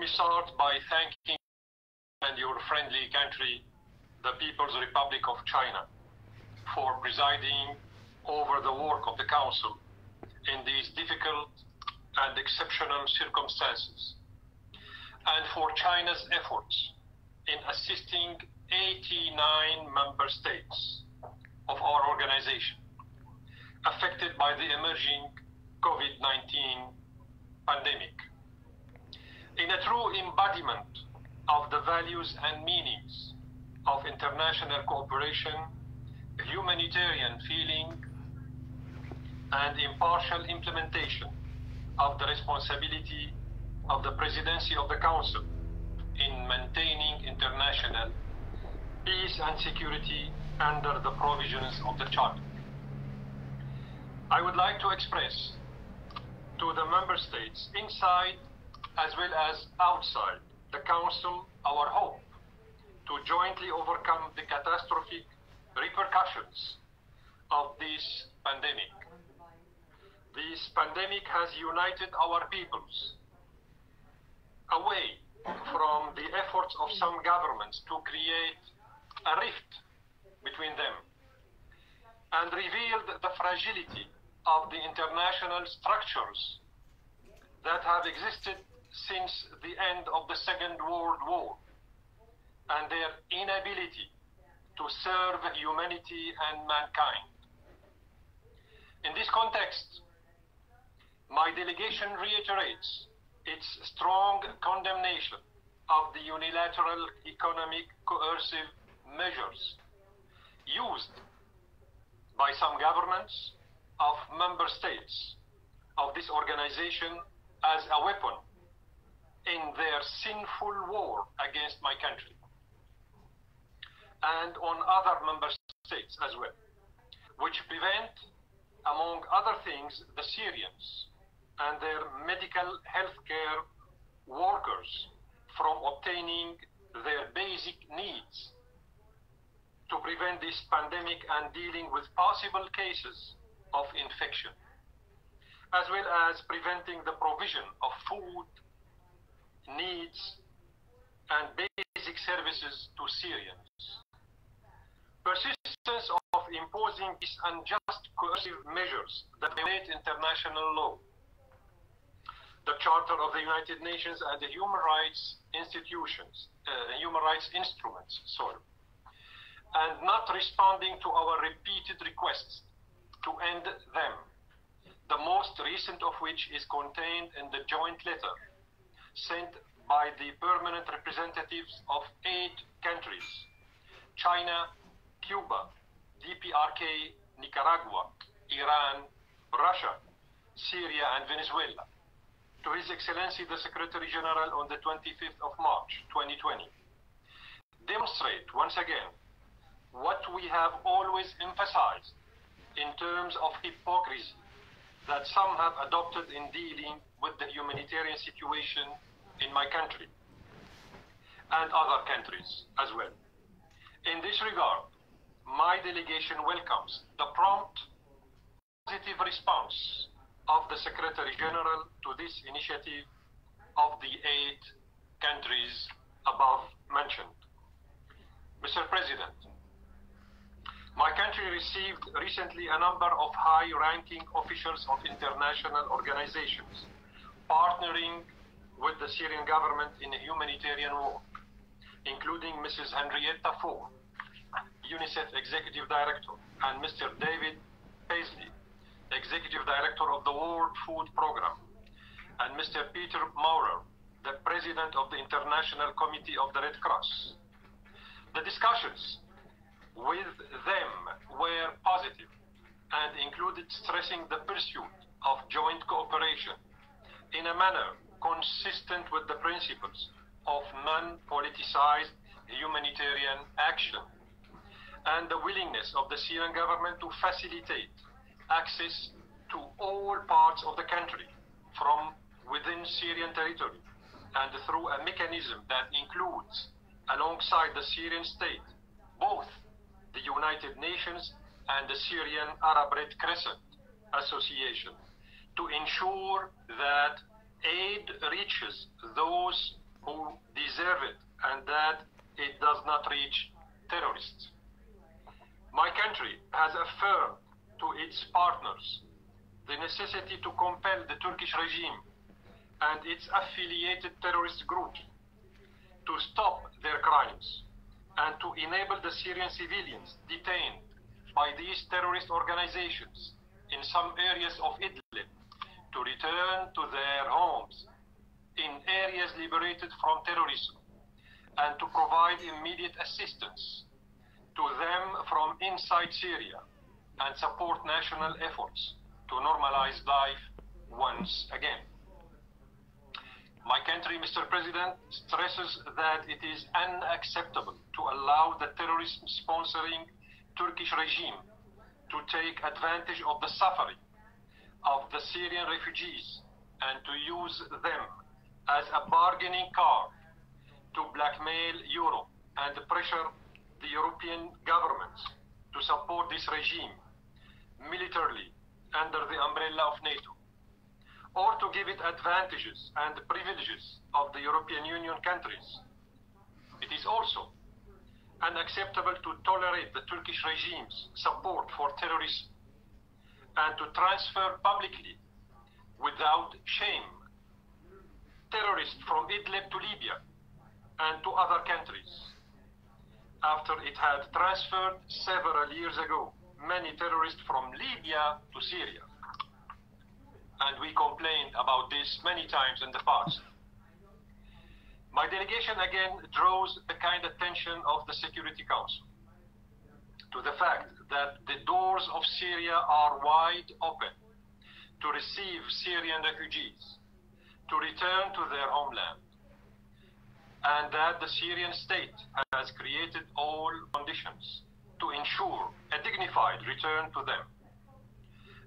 me start by thanking and your friendly country, the People's Republic of China, for presiding over the work of the Council in these difficult and exceptional circumstances, and for China's efforts in assisting 89 member states of our organization affected by the emerging COVID-19 pandemic. In a true embodiment of the values and meanings of international cooperation, humanitarian feeling, and impartial implementation of the responsibility of the Presidency of the Council in maintaining international peace and security under the provisions of the Charter. I would like to express to the Member States inside as well as outside the Council our hope to jointly overcome the catastrophic repercussions of this pandemic. This pandemic has united our peoples away from the efforts of some governments to create a rift between them and revealed the fragility of the international structures that have existed since the end of the Second World War and their inability to serve humanity and mankind. In this context, my delegation reiterates its strong condemnation of the unilateral economic coercive measures used by some governments of member states of this organization as a weapon in their sinful war against my country and on other member states as well, which prevent, among other things, the Syrians and their medical healthcare workers from obtaining their basic needs to prevent this pandemic and dealing with possible cases of infection, as well as preventing the provision of food, needs, and basic services to Syrians. Persistence of imposing these unjust coercive measures that violate international law, the Charter of the United Nations and the human rights instruments, and not responding to our repeated requests to end them, the most recent of which is contained in the joint letter sent by the permanent representatives of 8 countries: China, Cuba, DPRK, Nicaragua, Iran, Russia, Syria, and Venezuela, to His Excellency the Secretary General on the 25th of March 2020, demonstrate once again what we have always emphasized in terms of hypocrisy that some have adopted in dealing with the humanitarian situation in my country and other countries as well. In this regard, my delegation welcomes the prompt, positive response of the Secretary General to this initiative of the 8 countries above mentioned. Mr. President, my country received recently a number of high-ranking officials of international organizations partnering with the Syrian government in humanitarian work, including Mrs. Henrietta Fore, UNICEF Executive Director, and Mr. David Paisley, Executive Director of the World Food Programme, and Mr. Peter Maurer, the President of the International Committee of the Red Cross. The discussions with them were positive and included stressing the pursuit of joint cooperation in a manner consistent with the principles of non-politicized humanitarian action and the willingness of the Syrian government to facilitate access to all parts of the country from within Syrian territory and through a mechanism that includes, alongside the Syrian state, both the United Nations and the Syrian Arab Red Crescent Association, to ensure that aid reaches those who deserve it and that it does not reach terrorists. My country has affirmed to its partners the necessity to compel the Turkish regime and its affiliated terrorist groups to stop their crimes and to enable the Syrian civilians detained by these terrorist organizations in some areas of Idlib to return to their homes in areas liberated from terrorism and to provide immediate assistance to them from inside Syria and support national efforts to normalize life once again. My country, Mr. President, stresses that it is unacceptable to allow the terrorism-sponsoring Turkish regime to take advantage of the suffering of the Syrian refugees and to use them as a bargaining card to blackmail Europe and pressure the European governments to support this regime militarily under the umbrella of NATO, or to give it advantages and privileges of the European Union countries. It is also unacceptable to tolerate the Turkish regime's support for terrorism and to transfer publicly, without shame, terrorists from Idlib to Libya and to other countries, after it had transferred several years ago many terrorists from Libya to Syria. And we complained about this many times in the past. My delegation again draws the kind attention of the Security Council to the fact that the doors of Syria are wide open to receive Syrian refugees to return to their homeland, and that the Syrian state has created all conditions to ensure a dignified return to them.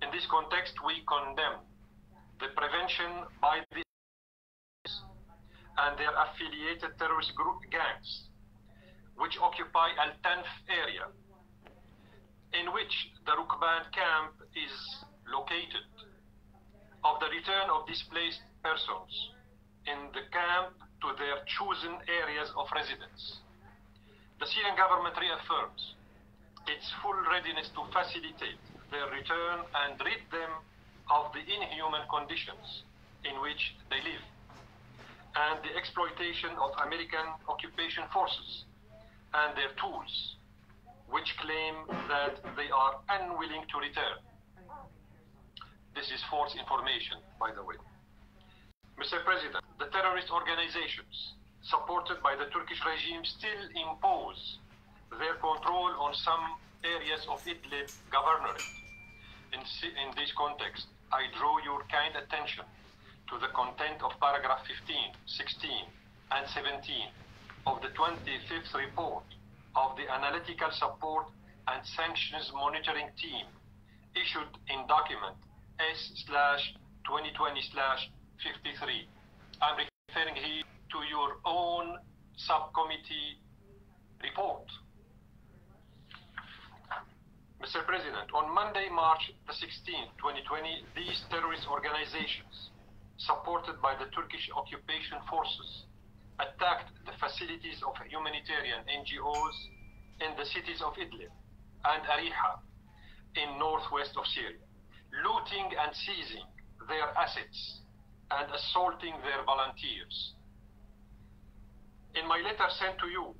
In this context, we condemn the prevention by the and their affiliated terrorist group gangs, which occupy Al-Tanf area, in which the Rukban camp is located, of the return of displaced persons in the camp to their chosen areas of residence. The Syrian government reaffirms its full readiness to facilitate their return and rid them of the inhuman conditions in which they live and the exploitation of American occupation forces and their tools, which claim that they are unwilling to return. This is false information, by the way. Mr. President, the terrorist organizations supported by the Turkish regime still impose their control on some areas of Idlib governorate. In this context, I draw your kind attention to the content of paragraph 15, 16, and 17 of the 25th report of the Analytical Support and Sanctions Monitoring Team issued in document S/2020/53. I'm referring here to your own subcommittee report. Mr. President, on Monday, March the 16th, 2020, these terrorist organizations, supported by the Turkish occupation forces, attacked the facilities of humanitarian NGOs in the cities of Idlib and Ariha in northwest of Syria, looting and seizing their assets and assaulting their volunteers. In my letter sent to your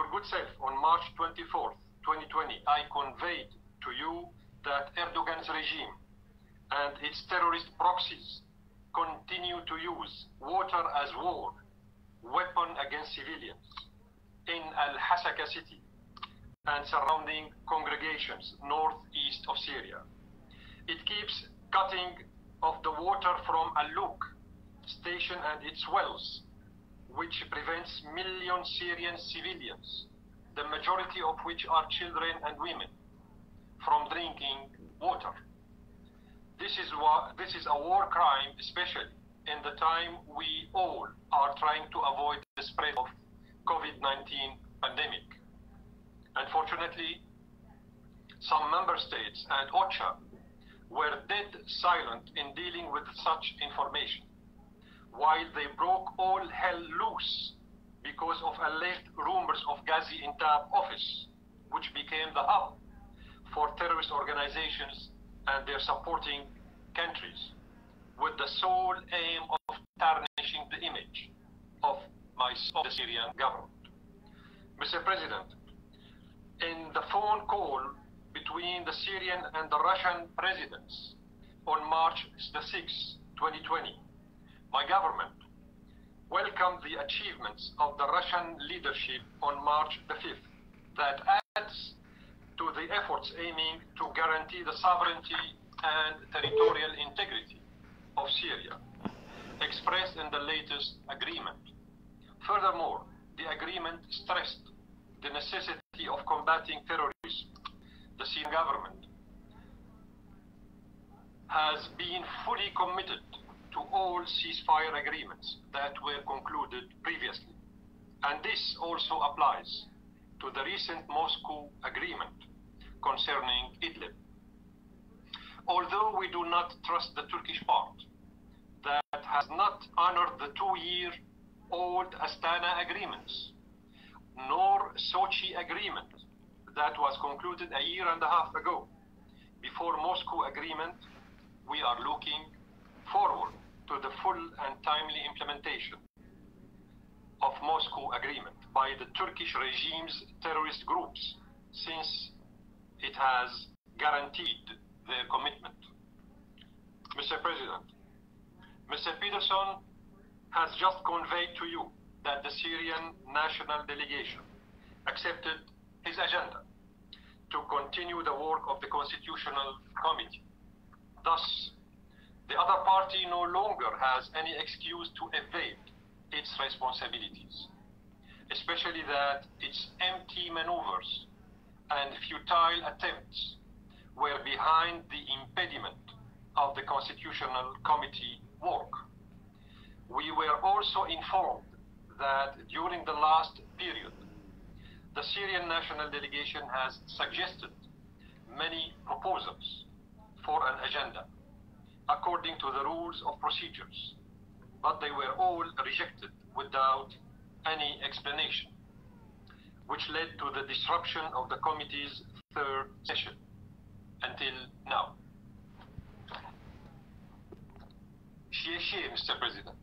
good self on March 24th, 2020, I conveyed to you that Erdogan's regime and its terrorist proxies continue to use water as war weapon against civilians in Al-Hasaka city and surrounding congregations northeast of Syria. It keeps cutting off the water from Al-Luk station and its wells, which prevents million Syrian civilians, the majority of which are children and women, from drinking water. This is a war crime, especially in the time we all are trying to avoid the spread of COVID-19 pandemic. Unfortunately, some member states and OCHA were dead silent in dealing with such information, while they broke all hell loose because of alleged rumors of Ghazi Intab office, which became the hub for terrorist organizations and their supporting countries, with the sole aim of tarnishing the image of the Syrian government. Mr. President, in the phone call between the Syrian and the Russian presidents on March the 6th, 2020, my government welcomed the achievements of the Russian leadership on March the 5th that adds to the efforts aiming to guarantee the sovereignty and territorial integrity of Syria, expressed in the latest agreement. Furthermore, the agreement stressed the necessity of combating terrorism. The Syrian government has been fully committed to all ceasefire agreements that were concluded previously. And this also applies to the recent Moscow agreement concerning Idlib. Although we do not trust the Turkish part that has not honored the 2-year-old Astana agreements, nor Sochi agreement that was concluded a year and a half ago. Before Moscow agreement, we are looking forward to the full and timely implementation of Moscow agreement by the Turkish regime's terrorist groups, since it has guaranteed their commitment. Mr. President, Mr. Peterson has just conveyed to you that the Syrian national delegation accepted his agenda to continue the work of the Constitutional Committee. Thus, the other party no longer has any excuse to evade its responsibilities, especially that its empty maneuvers and futile attempts were behind the impediment of the Constitutional Committee work. We were also informed that during the last period, the Syrian national delegation has suggested many proposals for an agenda according to the rules of procedures, but they were all rejected without any explanation, which led to the disruption of the committee's third session until now. Mr. President.